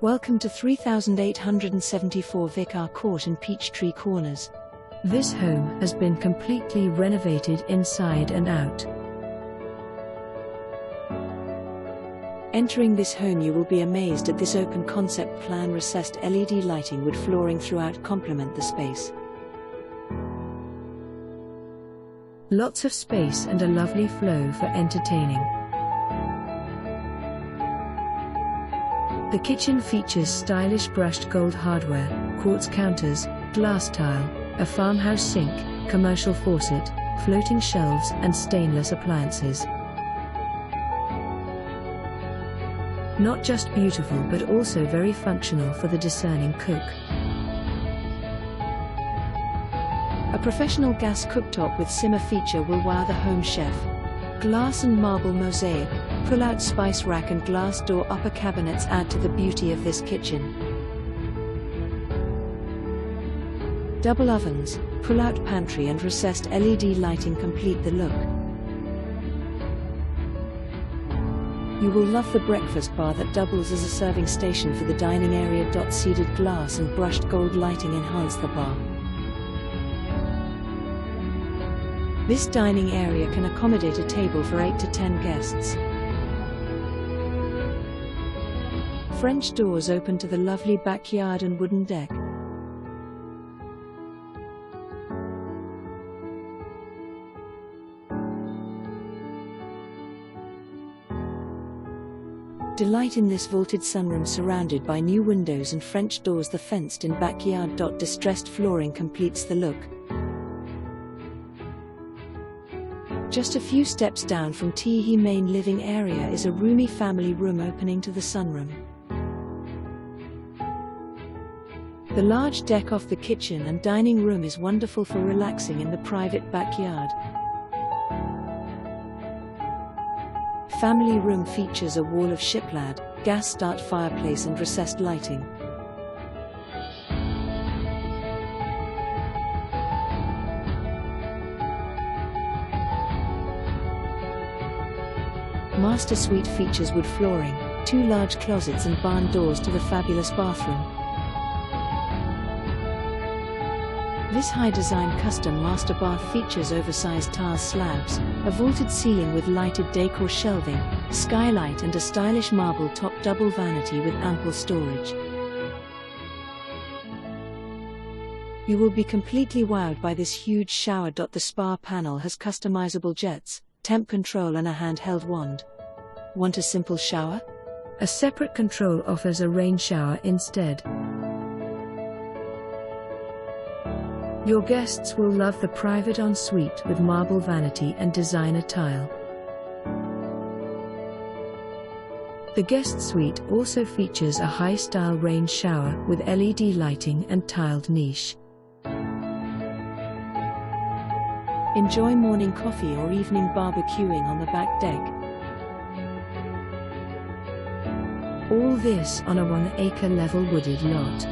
Welcome to 3874 Vic Ar Ct in Peachtree Corners. This home has been completely renovated inside and out. Entering this home, you will be amazed at this open concept plan. Recessed LED lighting with flooring throughout complement the space. Lots of space and a lovely flow for entertaining. The kitchen features stylish brushed gold hardware, quartz counters, glass tile, a farmhouse sink, commercial faucet, floating shelves and stainless appliances. Not just beautiful but also very functional for the discerning cook. A professional gas cooktop with simmer feature will wow the home chef. Glass and marble mosaic, pull-out spice rack and glass door upper cabinets add to the beauty of this kitchen. Double ovens, pull-out pantry and recessed LED lighting complete the look. You will love the breakfast bar that doubles as a serving station for the dining area. Seeded glass and brushed gold lighting enhance the bar. This dining area can accommodate a table for 8 to 10 guests. French doors open to the lovely backyard and wooden deck. Delight in this vaulted sunroom surrounded by new windows and French doors. The fenced-in backyard. Distressed flooring completes the look. Just a few steps down from the main living area is a roomy family room opening to the sunroom. The large deck off the kitchen and dining room is wonderful for relaxing in the private backyard. Family room features a wall of Shiplap, gas start fireplace and recessed lighting. Master suite features wood flooring, 2 large closets and barn doors to the fabulous bathroom. This high-design custom master bath features oversized tile slabs, a vaulted ceiling with lighted decor shelving, skylight and a stylish marble top. Double vanity with ample storage. You will be completely wowed by this huge shower. The spa panel has customizable jets, temp control and a handheld wand. Want a simple shower? A separate control offers a rain shower instead. Your guests will love the private ensuite with marble vanity and designer tile. The guest suite also features a high-style rain shower with LED lighting and tiled niche. Enjoy morning coffee or evening barbecuing on the back deck. All this on a 1-acre level wooded lot.